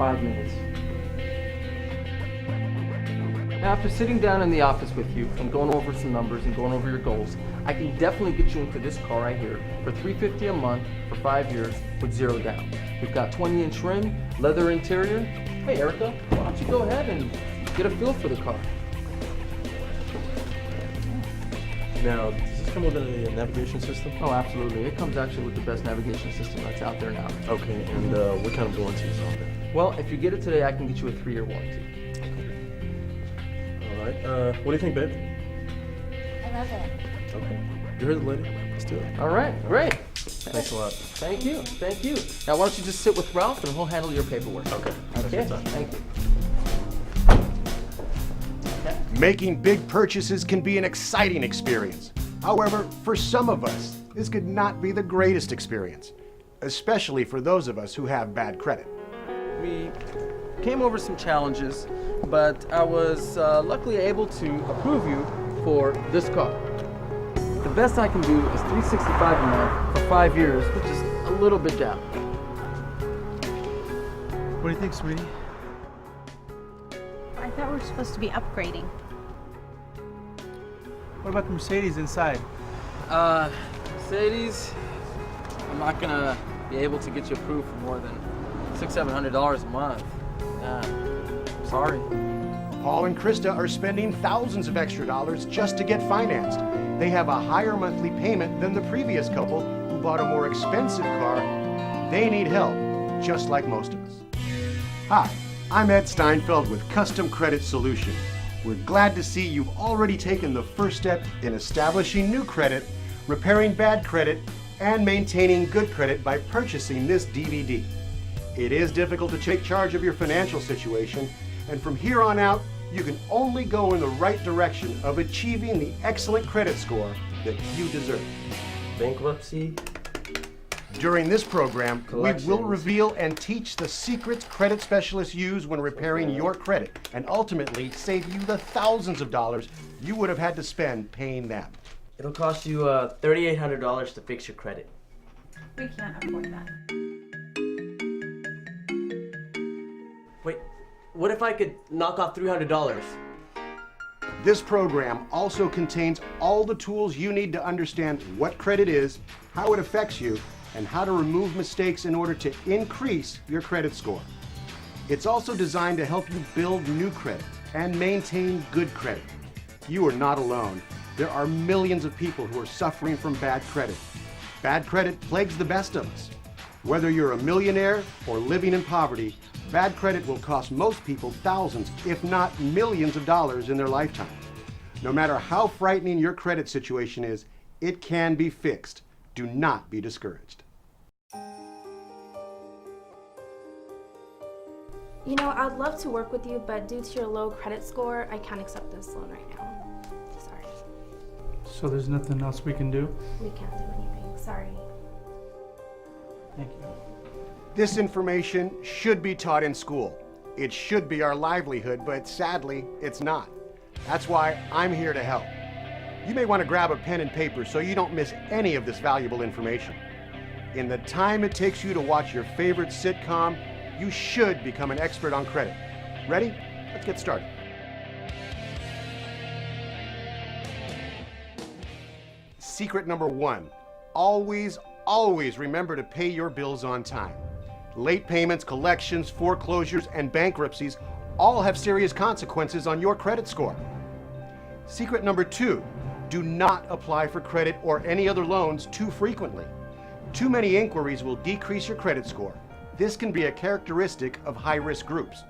5 minutes. After sitting down in the office with you and going over some numbers and going over your goals, I can definitely get you into this car right here for $350 a month for 5 years with 0 down. We've got 20-inch rim, leather interior. Hey Erica, why don't you go ahead and get a feel for the car? Now, does this come with a navigation system? Oh, absolutely. It comes actually with the best navigation system that's out there now. Okay, and what kind of warranty is on there? Well, if you get it today, I can get you a 3-year warranty. All right, what do you think, babe? I love it. Okay, you heard the lady. Let's do it. All right, great. Thanks a lot. Thank you, thank you. Now, why don't you just sit with Ralph and he'll handle your paperwork. Okay. Okay, thank you. Making big purchases can be an exciting experience. However, for some of us, this could not be the greatest experience, especially for those of us who have bad credit. We came over some challenges, but I was luckily able to approve you for this car. The best I can do is $365 a month for 5 years, which is a little bit down. What do you think, sweetie? I thought we were supposed to be upgrading. What about the Mercedes inside? Mercedes, I'm not gonna be able to get you approved for more than $600-700 a month. Sorry. Paul and Krista are spending thousands of extra dollars just to get financed. They have a higher monthly payment than the previous couple who bought a more expensive car. They need help, just like most of us. Hi, I'm Ed Steinfeld with Custom Credit Solutions. We're glad to see you've already taken the first step in establishing new credit, repairing bad credit, and maintaining good credit by purchasing this DVD. It is difficult to take charge of your financial situation, and from here on out, you can only go in the right direction of achieving the excellent credit score that you deserve. Bankruptcy. During this program, Collections. we will reveal and teach the secrets credit specialists use when repairing your credit, and ultimately save you the thousands of dollars you would have had to spend paying them. It'll cost you $3,800 to fix your credit. We can't afford that. Wait, what if I could knock off $300? This program also contains all the tools you need to understand what credit is, how it affects you, and how to remove mistakes in order to increase your credit score. It's also designed to help you build new credit and maintain good credit. You are not alone. There are millions of people who are suffering from bad credit. Bad credit plagues the best of us. Whether you're a millionaire or living in poverty, bad credit will cost most people thousands, if not millions of dollars in their lifetime. No matter how frightening your credit situation is, it can be fixed. Do not be discouraged. You know, I'd love to work with you, but due to your low credit score, I can't accept this loan right now. Sorry. So there's nothing else we can do? We can't do anything. Sorry. Thank you. This information should be taught in school. It should be our livelihood, but sadly, it's not. That's why I'm here to help. You may want to grab a pen and paper so you don't miss any of this valuable information. In the time it takes you to watch your favorite sitcom, you should become an expert on credit. Ready? Let's get started. Secret number 1, always remember to pay your bills on time. Late payments, collections, foreclosures, and bankruptcies all have serious consequences on your credit score. Secret number 2, do not apply for credit or any other loans too frequently. Too many inquiries will decrease your credit score. This can be a characteristic of high-risk groups.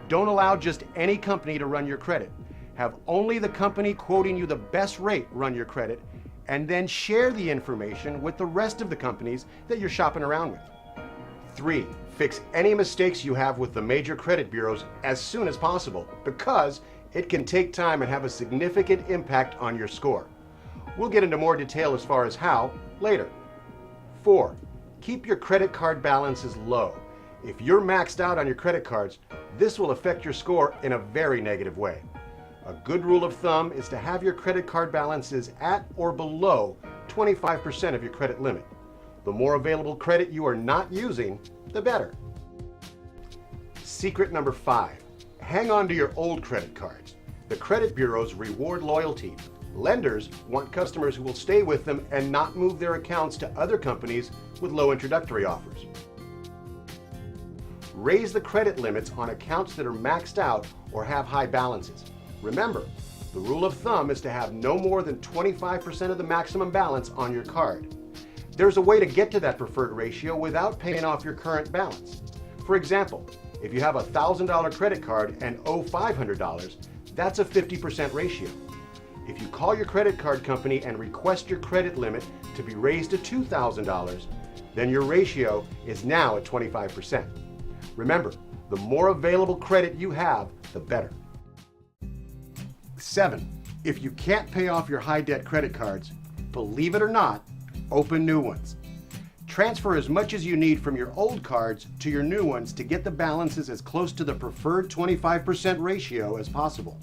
Don't allow just any company to run your credit. Have only the company quoting you the best rate run your credit, and then share the information with the rest of the companies that you're shopping around with. 3, fix any mistakes you have with the major credit bureaus as soon as possible, because it can take time and have a significant impact on your score. We'll get into more detail as far as how later. 4, keep your credit card balances low. If you're maxed out on your credit cards, this will affect your score in a very negative way. A good rule of thumb is to have your credit card balances at or below 25% of your credit limit. The more available credit you are not using, the better. Secret number 5. Hang on to your old credit cards. The credit bureaus reward loyalty. Lenders want customers who will stay with them and not move their accounts to other companies with low introductory offers. Raise the credit limits on accounts that are maxed out or have high balances. Remember, the rule of thumb is to have no more than 25% of the maximum balance on your card. There's a way to get to that preferred ratio without paying off your current balance. For example, if you have a $1,000 credit card and owe $500, that's a 50% ratio. If you call your credit card company and request your credit limit to be raised to $2,000, then your ratio is now at 25%. Remember, the more available credit you have, the better. 7. If you can't pay off your high debt credit cards, believe it or not, open new ones. Transfer as much as you need from your old cards to your new ones to get the balances as close to the preferred 25% ratio as possible.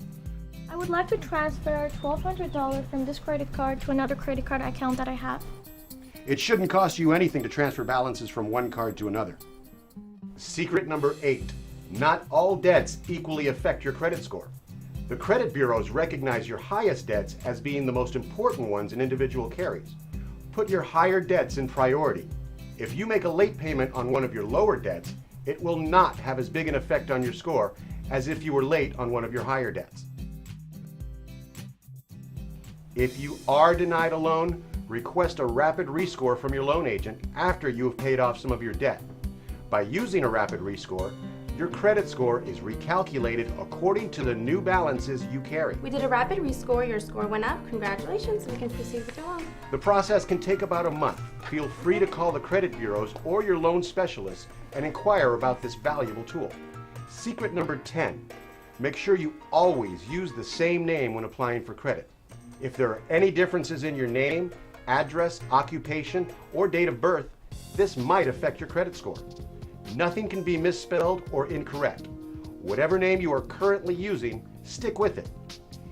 I would like to transfer $1,200 from this credit card to another credit card account that I have. It shouldn't cost you anything to transfer balances from one card to another. Secret number 8. Not all debts equally affect your credit score. The credit bureaus recognize your highest debts as being the most important ones an individual carries. Put your higher debts in priority. If you make a late payment on one of your lower debts, it will not have as big an effect on your score as if you were late on one of your higher debts. If you are denied a loan, request a rapid rescore from your loan agent after you have paid off some of your debt. By using a rapid rescore, your credit score is recalculated according to the new balances you carry. We did a rapid rescore. Your score went up. Congratulations. We can proceed with your loan. The process can take about a month. Feel free to call the credit bureaus or your loan specialist and inquire about this valuable tool. Secret number 10. Make sure you always use the same name when applying for credit. If there are any differences in your name, address, occupation, or date of birth, this might affect your credit score. Nothing can be misspelled or incorrect. Whatever name you are currently using, stick with it.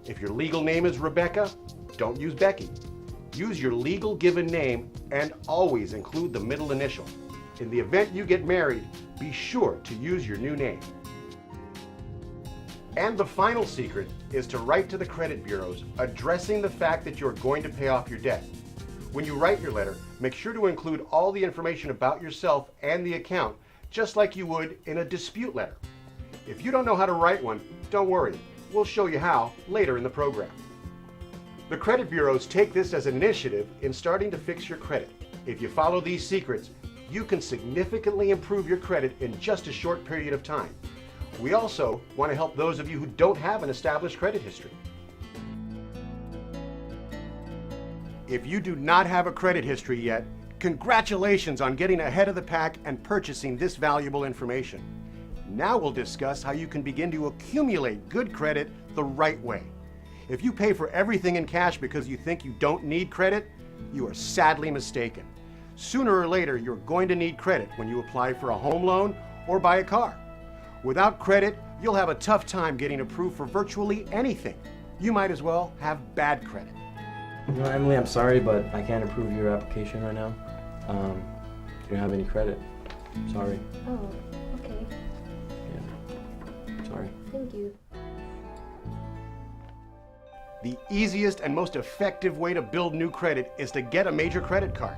If your legal name is Rebecca, don't use Becky. Use your legal given name and always include the middle initial. In the event you get married, be sure to use your new name. And the final secret is to write to the credit bureaus addressing the fact that you're going to pay off your debt. When you write your letter, make sure to include all the information about yourself and the account, just like you would in a dispute letter. If you don't know how to write one, don't worry. We'll show you how later in the program. The credit bureaus take this as an initiative in starting to fix your credit. If you follow these secrets, you can significantly improve your credit in just a short period of time. We also want to help those of you who don't have an established credit history. If you do not have a credit history yet, congratulations on getting ahead of the pack and purchasing this valuable information. Now we'll discuss how you can begin to accumulate good credit the right way. If you pay for everything in cash because you think you don't need credit, you are sadly mistaken. Sooner or later, you're going to need credit when you apply for a home loan or buy a car. Without credit, you'll have a tough time getting approved for virtually anything. You might as well have bad credit. You know, Emily, I'm sorry, but I can't approve your application right now. You don't have any credit. Sorry. Oh, okay. Yeah. Sorry. Thank you. The easiest and most effective way to build new credit is to get a major credit card.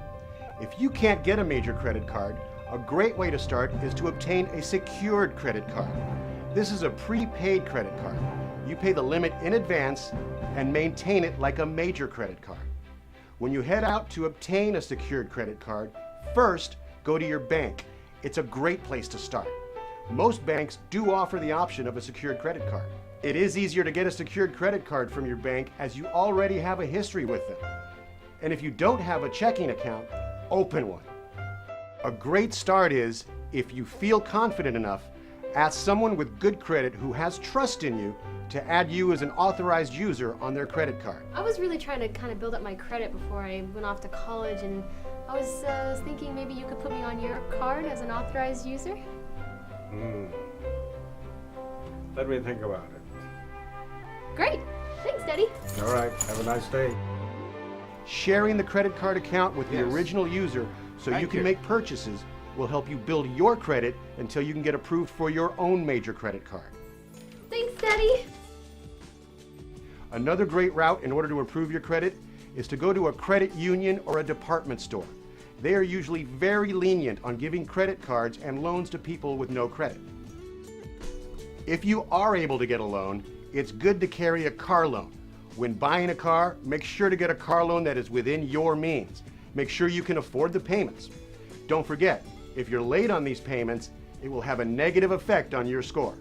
If you can't get a major credit card, a great way to start is to obtain a secured credit card. This is a prepaid credit card. You pay the limit in advance and maintain it like a major credit card. When you head out to obtain a secured credit card, first go to your bank. It's a great place to start. Most banks do offer the option of a secured credit card. It is easier to get a secured credit card from your bank as you already have a history with them. And if you don't have a checking account, open one. A great start is, if you feel confident enough, ask someone with good credit who has trust in you to add you as an authorized user on their credit card. I was really trying to kind of build up my credit before I went off to college, and I was thinking maybe you could put me on your card as an authorized user. Let me think about it. Great. Thanks, Daddy. All right, have a nice day. Sharing the credit card account with the original user so you Thank can you. make purchases will help you build your credit until you can get approved for your own major credit card. Thanks, Daddy. Another great route in order to improve your credit is to go to a credit union or a department store. They are usually very lenient on giving credit cards and loans to people with no credit. If you are able to get a loan, it's good to carry a car loan. When buying a car, make sure to get a car loan that is within your means. Make sure you can afford the payments. Don't forget, if you're late on these payments, it will have a negative effect on your score.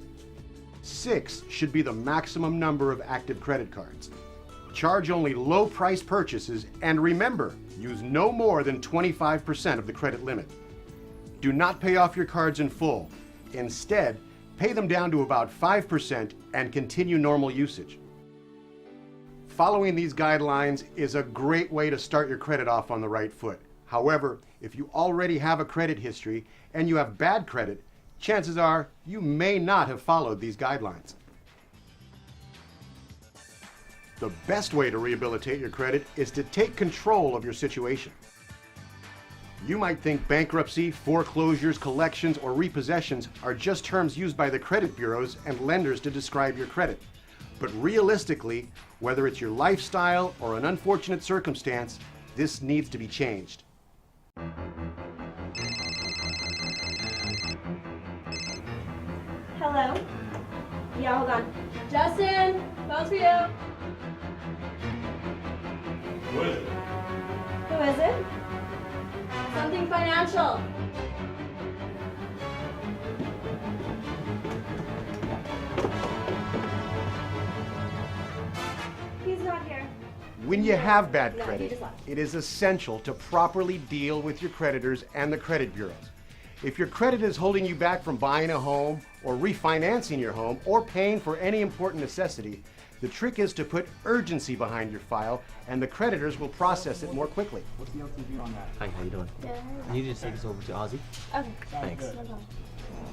6 should be the maximum number of active credit cards. Charge only low price purchases, and remember, use no more than 25% of the credit limit. Do not pay off your cards in full. Instead, pay them down to about 5% and continue normal usage. Following these guidelines is a great way to start your credit off on the right foot. However, if you already have a credit history and you have bad credit, chances are you may not have followed these guidelines. The best way to rehabilitate your credit is to take control of your situation. You might think bankruptcy, foreclosures, collections, or repossessions are just terms used by the credit bureaus and lenders to describe your credit. But realistically, whether it's your lifestyle or an unfortunate circumstance, this needs to be changed. Hello? Yeah, hold on. Justin, phone's for you. Who is it? Who is it? Something financial. He's not here. When you have bad No, he credit, just left. it is essential to properly deal with your creditors and the credit bureaus. If your credit is holding you back from buying a home or refinancing your home or paying for any important necessity, the trick is to put urgency behind your file and the creditors will process it more quickly. What's the LTV on that? Hi, how you doing? I need you to take this over to Ozzy. Okay. Thanks.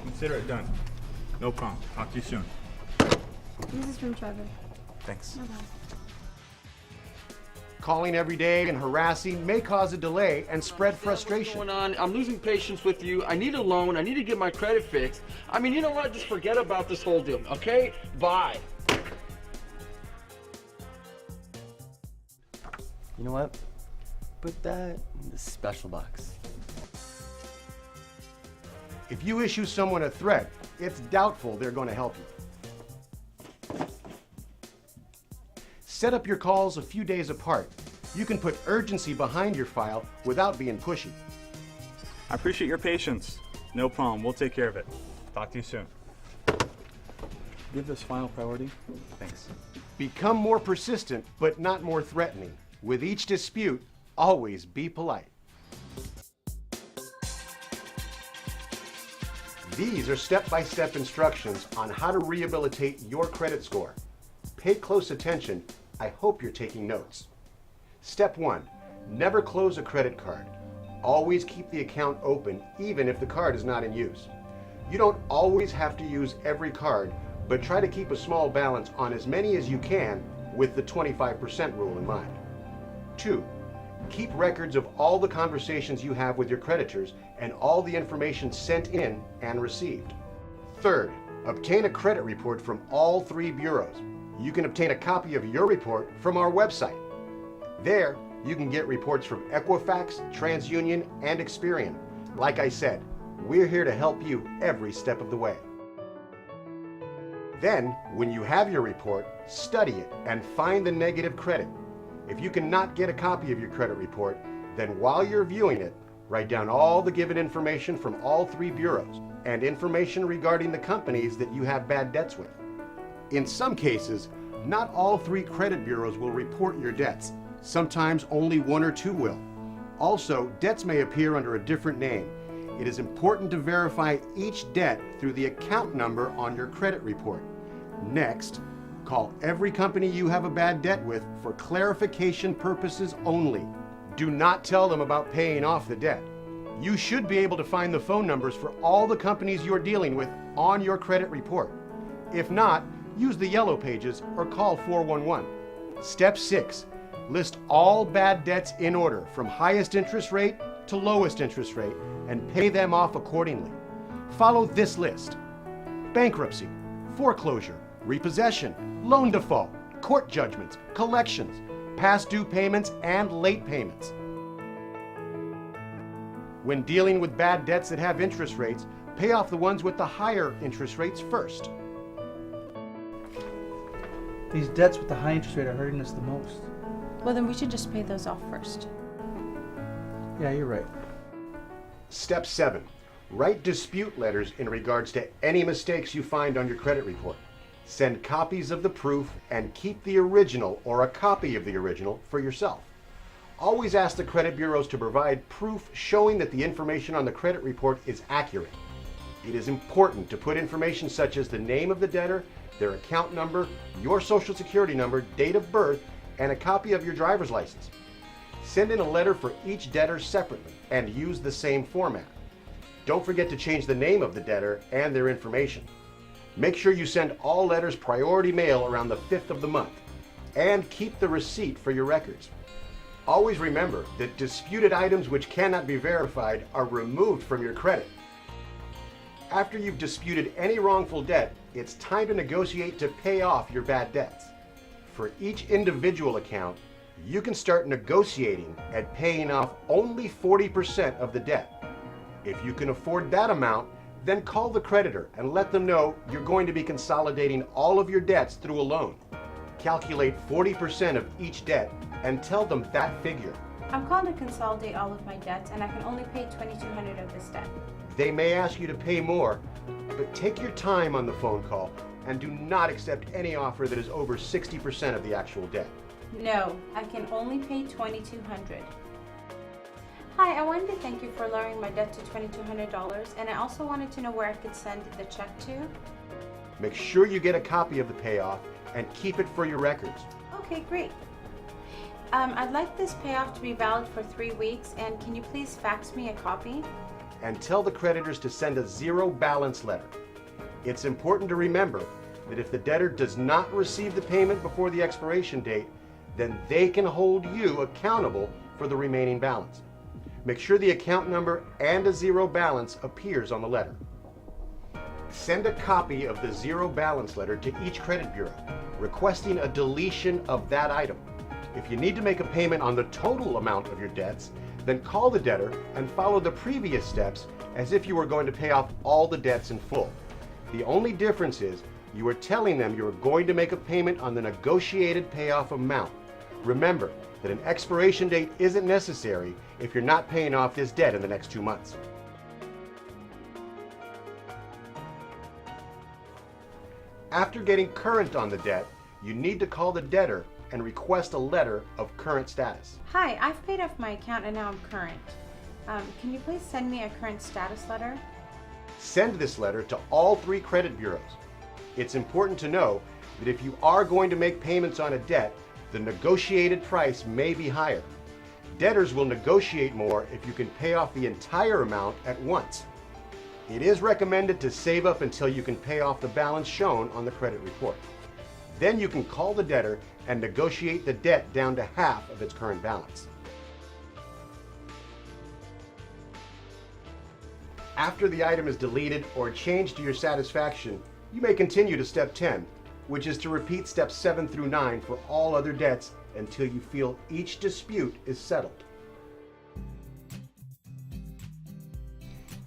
Consider it done. No problem. Talk to you soon. This is from Trevor. Thanks. Calling every day and harassing may cause a delay and spread What's frustration. going on? I'm losing patience with you. I need a loan. I need to get my credit fixed. I mean, you know what? Just forget about this whole deal, okay? Bye. You know what? Put that in the special box. If you issue someone a threat, it's doubtful they're going to help you. Set up your calls a few days apart. You can put urgency behind your file without being pushy. I appreciate your patience. No problem. We'll take care of it. Talk to you soon. Give this file priority. Thanks. Become more persistent, but not more threatening. With each dispute, always be polite. These are step-by-step instructions on how to rehabilitate your credit score. Pay close attention. I hope you're taking notes. Step 1, never close a credit card. Always keep the account open, even if the card is not in use. You don't always have to use every card, but try to keep a small balance on as many as you can with the 25% rule in mind. 2, keep records of all the conversations you have with your creditors and all the information sent in and received. 3rd, obtain a credit report from all 3 bureaus. You can obtain a copy of your report from our website. There, you can get reports from Equifax, TransUnion, and Experian. Like I said, we're here to help you every step of the way. Then, when you have your report, study it and find the negative credit. If you cannot get a copy of your credit report, then while you're viewing it, write down all the given information from all 3 bureaus and information regarding the companies that you have bad debts with. In some cases, not all 3 credit bureaus will report your debts. Sometimes only 1 or 2 will. Also, debts may appear under a different name. It is important to verify each debt through the account number on your credit report. Next, call every company you have a bad debt with for clarification purposes only. Do not tell them about paying off the debt. You should be able to find the phone numbers for all the companies you're dealing with on your credit report. If not, use the yellow pages or call 411. Step 6, list all bad debts in order from highest interest rate to lowest interest rate and pay them off accordingly. Follow this list: bankruptcy, foreclosure, repossession, loan default, court judgments, collections, past due payments, and late payments. When dealing with bad debts that have interest rates, pay off the ones with the higher interest rates first. These debts with the high interest rate are hurting us the most. Well, then we should just pay those off first. Yeah, you're right. Step 7. Write dispute letters in regards to any mistakes you find on your credit report. Send copies of the proof and keep the original or a copy of the original for yourself. Always ask the credit bureaus to provide proof showing that the information on the credit report is accurate. It is important to put information such as the name of the debtor, their account number, your social security number, date of birth, and a copy of your driver's license. Send in a letter for each debtor separately and use the same format. Don't forget to change the name of the debtor and their information. Make sure you send all letters priority mail around the 5th of the month, and keep the receipt for your records. Always remember that disputed items which cannot be verified are removed from your credit. After you've disputed any wrongful debt, it's time to negotiate to pay off your bad debts. For each individual account, you can start negotiating at paying off only 40% of the debt. If you can afford that amount, then call the creditor and let them know you're going to be consolidating all of your debts through a loan. Calculate 40% of each debt and tell them that figure. I'm calling to consolidate all of my debts, and I can only pay $2,200 of this debt. They may ask you to pay more, but take your time on the phone call and do not accept any offer that is over 60% of the actual debt. No, I can only pay $2,200. Hi, I wanted to thank you for lowering my debt to $2,200, and I also wanted to know where I could send the check to. Make sure you get a copy of the payoff and keep it for your records. Okay, great. I'd like this payoff to be valid for 3 weeks, and can you please fax me a copy? And tell the creditors to send a zero balance letter. It's important to remember that if the debtor does not receive the payment before the expiration date, then they can hold you accountable for the remaining balance. Make sure the account number and a zero balance appears on the letter. Send a copy of the zero balance letter to each credit bureau, requesting a deletion of that item. If you need to make a payment on the total amount of your debts, then call the debtor and follow the previous steps as if you were going to pay off all the debts in full. The only difference is you are telling them you are going to make a payment on the negotiated payoff amount. Remember that an expiration date isn't necessary if you're not paying off this debt in the next 2 months. After getting current on the debt, you need to call the debtor and request a letter of current status. Hi, I've paid off my account and now I'm current. Can you please send me a current status letter? Send this letter to all 3 credit bureaus. It's important to know that if you are going to make payments on a debt, the negotiated price may be higher. Debtors will negotiate more if you can pay off the entire amount at once. It is recommended to save up until you can pay off the balance shown on the credit report. Then you can call the debtor and negotiate the debt down to half of its current balance. After the item is deleted or changed to your satisfaction, you may continue to step 10, which is to repeat steps 7 through 9 for all other debts until you feel each dispute is settled.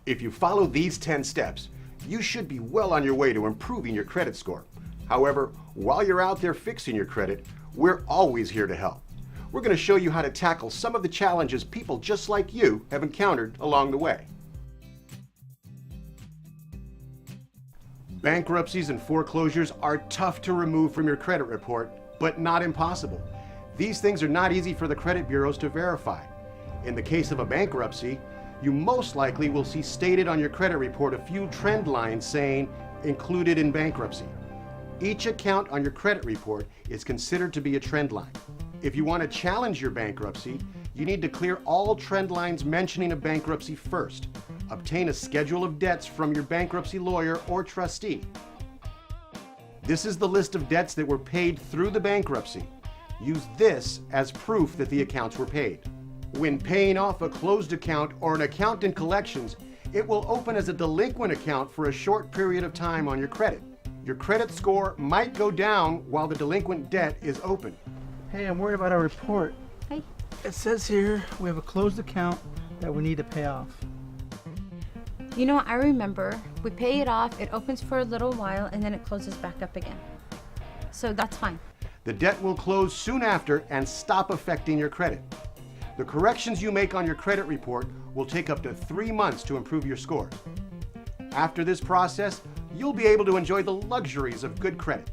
If you follow these 10 steps, you should be well on your way to improving your credit score. However, while you're out there fixing your credit, we're always here to help. We're going to show you how to tackle some of the challenges people just like you have encountered along the way. Bankruptcies and foreclosures are tough to remove from your credit report, but not impossible. These things are not easy for the credit bureaus to verify. In the case of a bankruptcy, you most likely will see stated on your credit report a few trend lines saying, "Included in bankruptcy." Each account on your credit report is considered to be a trend line. If you want to challenge your bankruptcy, you need to clear all trend lines mentioning a bankruptcy first. Obtain a schedule of debts from your bankruptcy lawyer or trustee. This is the list of debts that were paid through the bankruptcy. Use this as proof that the accounts were paid. When paying off a closed account or an account in collections, it will open as a delinquent account for a short period of time on your credit. Your credit score might go down while the delinquent debt is open. Hey, I'm worried about our report. Hey. It says here we have a closed account that we need to pay off. You know, I remember. We pay it off, it opens for a little while, and then it closes back up again. So that's fine. The debt will close soon after and stop affecting your credit. The corrections you make on your credit report will take up to 3 months to improve your score. After this process, you'll be able to enjoy the luxuries of good credit.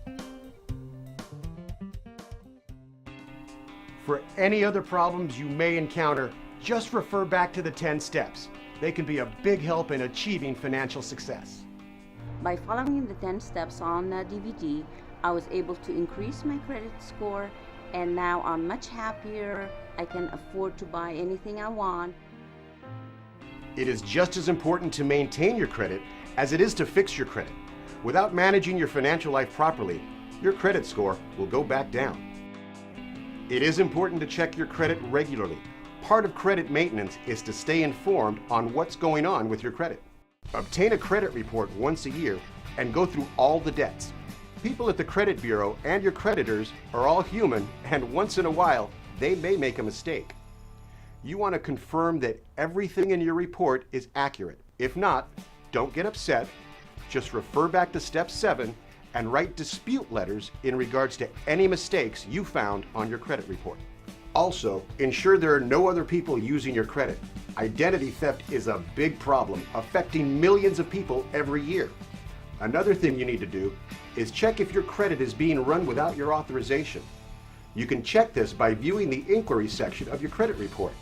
For any other problems you may encounter, just refer back to the 10 steps. They can be a big help in achieving financial success. By following the 10 steps on the DVD, I was able to increase my credit score, and now I'm much happier. I can afford to buy anything I want. It is just as important to maintain your credit as it is to fix your credit. Without managing your financial life properly, your credit score will go back down. It is important to check your credit regularly. Part of credit maintenance is to stay informed on what's going on with your credit. Obtain a credit report once a year and go through all the debts. People at the credit bureau and your creditors are all human, and once in a while, they may make a mistake. You want to confirm that everything in your report is accurate. If not, don't get upset. Just refer back to step 7 and write dispute letters in regards to any mistakes you found on your credit report. Also, ensure there are no other people using your credit. Identity theft is a big problem affecting millions of people every year. Another thing you need to do is check if your credit is being run without your authorization. You can check this by viewing the inquiry section of your credit report.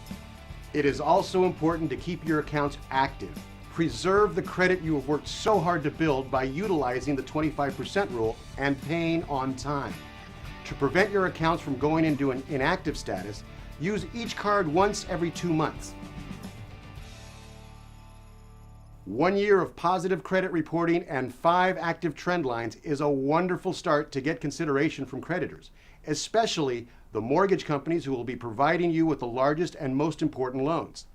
It is also important to keep your accounts active. Preserve the credit you have worked so hard to build by utilizing the 25% rule and paying on time. To prevent your accounts from going into an inactive status, use each card once every 2 months. 1 year of positive credit reporting and 5 active trend lines is a wonderful start to get consideration from creditors, especially the mortgage companies who will be providing you with the largest and most important loans.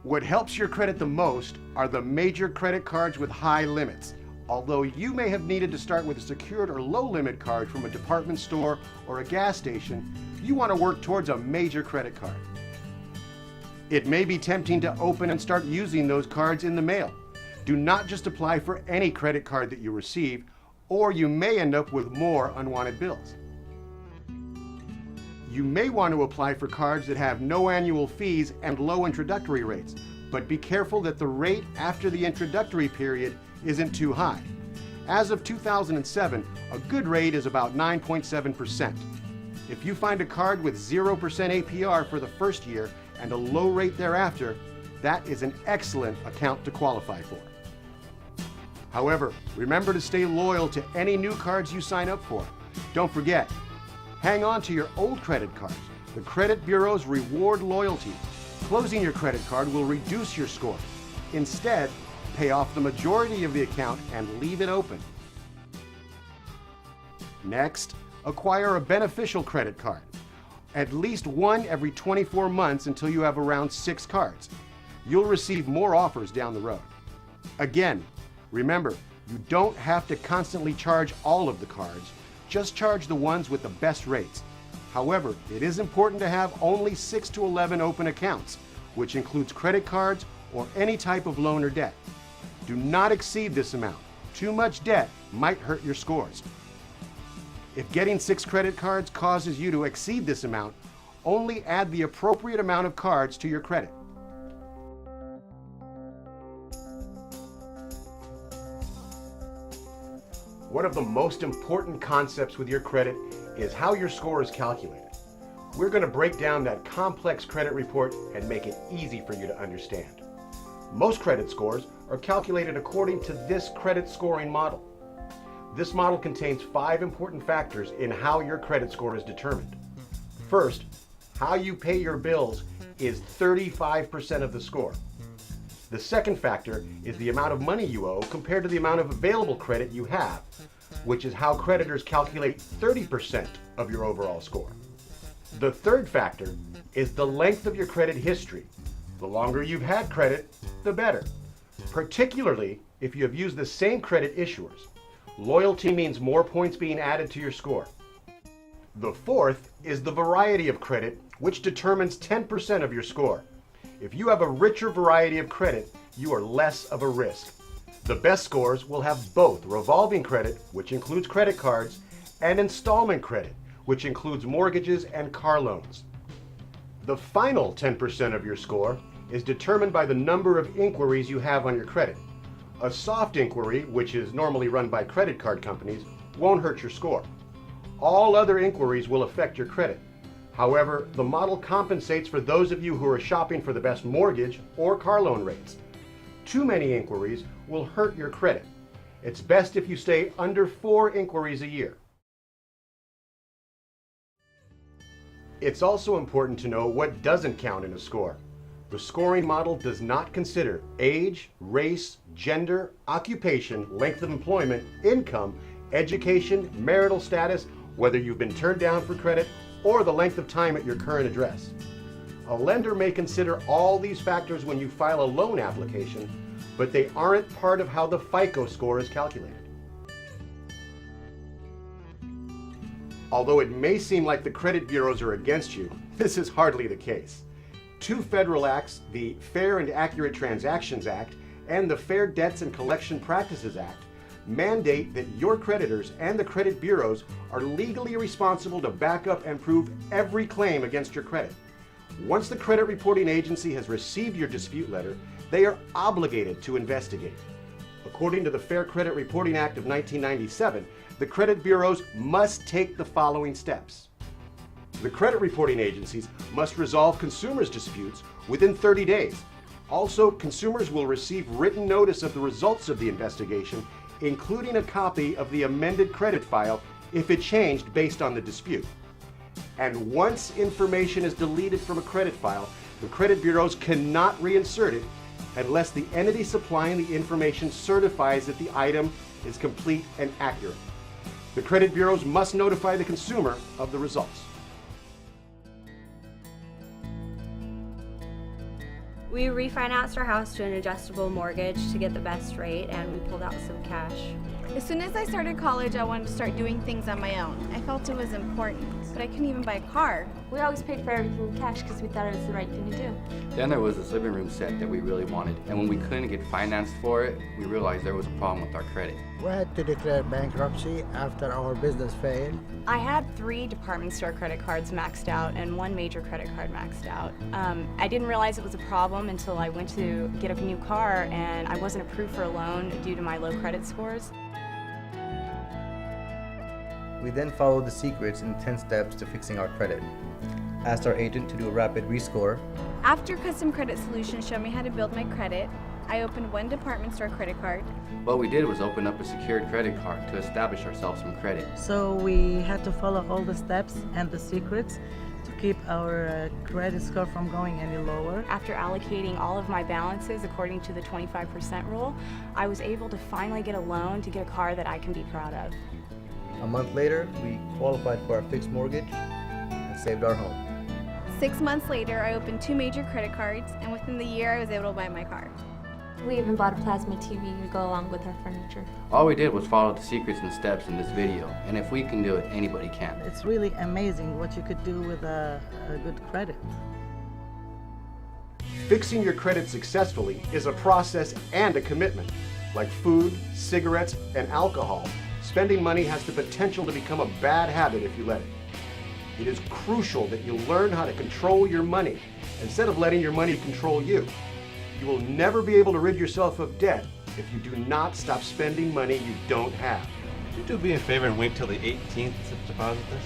What helps your credit the most are the major credit cards with high limits. Although you may have needed to start with a secured or low limit card from a department store or a gas station, you want to work towards a major credit card. It may be tempting to open and start using those cards in the mail. Do not just apply for any credit card that you receive, or you may end up with more unwanted bills. You may want to apply for cards that have no annual fees and low introductory rates, but be careful that the rate after the introductory period isn't too high. As of 2007, a good rate is about 9.7%. If you find a card with 0% APR for the first year and a low rate thereafter, that is an excellent account to qualify for. However, remember to stay loyal to any new cards you sign up for. Don't forget, hang on to your old credit cards. The credit bureaus reward loyalty. Closing your credit card will reduce your score. Instead, pay off the majority of the account and leave it open. Next, acquire a beneficial credit card. At least one every 24 months until you have around 6 cards. You'll receive more offers down the road. Again, remember, you don't have to constantly charge all of the cards. Just charge the ones with the best rates. However, it is important to have only 6 to 11 open accounts, which includes credit cards or any type of loan or debt. Do not exceed this amount. Too much debt might hurt your scores. If getting 6 credit cards causes you to exceed this amount, only add the appropriate amount of cards to your credit. One of the most important concepts with your credit is how your score is calculated. We're going to break down that complex credit report and make it easy for you to understand. Most credit scores are calculated according to this credit scoring model. This model contains 5 important factors in how your credit score is determined. First, how you pay your bills is 35% of the score. The second factor is the amount of money you owe compared to the amount of available credit you have. which is how creditors calculate 30% of your overall score. The third factor is the length of your credit history. The longer you've had credit, the better, particularly if you have used the same credit issuers. Loyalty means more points being added to your score. The fourth is the variety of credit, which determines 10% of your score. If you have a richer variety of credit, you are less of a risk. The best scores will have both revolving credit, which includes credit cards, and installment credit, which includes mortgages and car loans. The final 10% of your score is determined by the number of inquiries you have on your credit. A soft inquiry, which is normally run by credit card companies, won't hurt your score. All other inquiries will affect your credit. However, the model compensates for those of you who are shopping for the best mortgage or car loan rates. Too many inquiries will hurt your credit. It's best if you stay under 4 inquiries a year. It's also important to know what doesn't count in a score. The scoring model does not consider age, race, gender, occupation, length of employment, income, education, marital status, whether you've been turned down for credit, or the length of time at your current address. A lender may consider all these factors when you file a loan application, but they aren't part of how the FICO score is calculated. Although it may seem like the credit bureaus are against you, this is hardly the case. 2 federal acts, the Fair and Accurate Transactions Act and the Fair Debts and Collection Practices Act, mandate that your creditors and the credit bureaus are legally responsible to back up and prove every claim against your credit. Once the credit reporting agency has received your dispute letter, they are obligated to investigate. According to the Fair Credit Reporting Act of 1997, the credit bureaus must take the following steps. The credit reporting agencies must resolve consumers' disputes within 30 days. Also, consumers will receive written notice of the results of the investigation, including a copy of the amended credit file if it changed based on the dispute. And once information is deleted from a credit file, the credit bureaus cannot reinsert it unless the entity supplying the information certifies that the item is complete and accurate. The credit bureaus must notify the consumer of the results. We refinanced our house to an adjustable mortgage to get the best rate, and we pulled out some cash. As soon as I started college, I wanted to start doing things on my own. I felt it was important, but I couldn't even buy a car. We always paid for everything in cash because we thought it was the right thing to do. Then there was this living room set that we really wanted, and when we couldn't get financed for it, we realized there was a problem with our credit. We had to declare bankruptcy after our business failed. I had 3 department store credit cards maxed out and 1 major credit card maxed out. I didn't realize it was a problem until I went to get a new car and I wasn't approved for a loan due to my low credit scores. We then followed the secrets in 10 steps to fixing our credit. Asked our agent to do a rapid rescore. After Custom Credit Solutions showed me how to build my credit, I opened 1 department store credit card. What we did was open up a secured credit card to establish ourselves some credit. So we had to follow all the steps and the secrets to keep our credit score from going any lower. After allocating all of my balances according to the 25% rule, I was able to finally get a loan to get a car that I can be proud of. A month later, we qualified for our fixed mortgage and saved our home. 6 months later, I opened 2 major credit cards, and within the year, I was able to buy my car. We even bought a plasma TV to go along with our furniture. All we did was follow the secrets and steps in this video, and if we can do it, anybody can. It's really amazing what you could do with a good credit. Fixing your credit successfully is a process and a commitment. Like food, cigarettes, and alcohol, spending money has the potential to become a bad habit if you let it. It is crucial that you learn how to control your money instead of letting your money control you. You will never be able to rid yourself of debt if you do not stop spending money you don't have. Could you do me a favor and wait till the 18th to deposit this?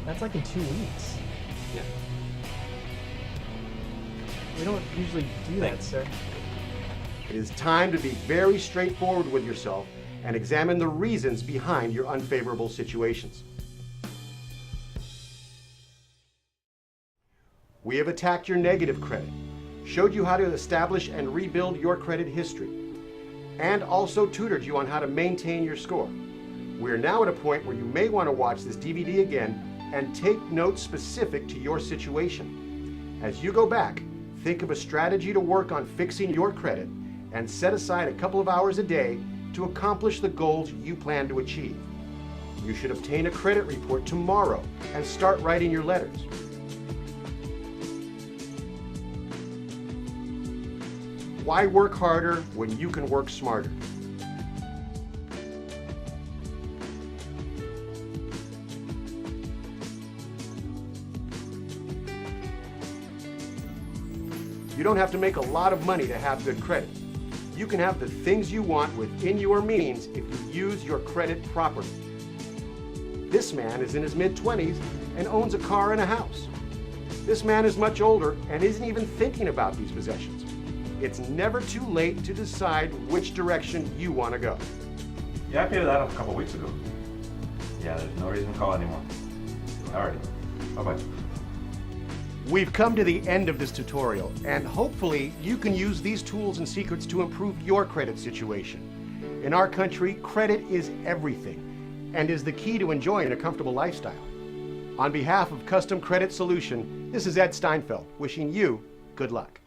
That's like in 2 weeks. Yeah. We don't usually do that, sir. It is time to be very straightforward with yourself and examine the reasons behind your unfavorable situations. We have attacked your negative credit, showed you how to establish and rebuild your credit history, and also tutored you on how to maintain your score. We're now at a point where you may want to watch this DVD again and take notes specific to your situation. As you go back, think of a strategy to work on fixing your credit and set aside a couple of hours a day to accomplish the goals you plan to achieve. You should obtain a credit report tomorrow and start writing your letters. Why work harder when you can work smarter? You don't have to make a lot of money to have good credit. You can have the things you want within your means if you use your credit properly. This man is in his mid-20s and owns a car and a house. This man is much older and isn't even thinking about these possessions. It's never too late to decide which direction you want to go. Yeah, I paid that off a couple weeks ago. Yeah, there's no reason to call anymore. Alrighty, bye-bye. We've come to the end of this tutorial, and hopefully you can use these tools and secrets to improve your credit situation. In our country, credit is everything and is the key to enjoying a comfortable lifestyle. On behalf of Custom Credit Solution, this is Ed Steinfeld wishing you good luck.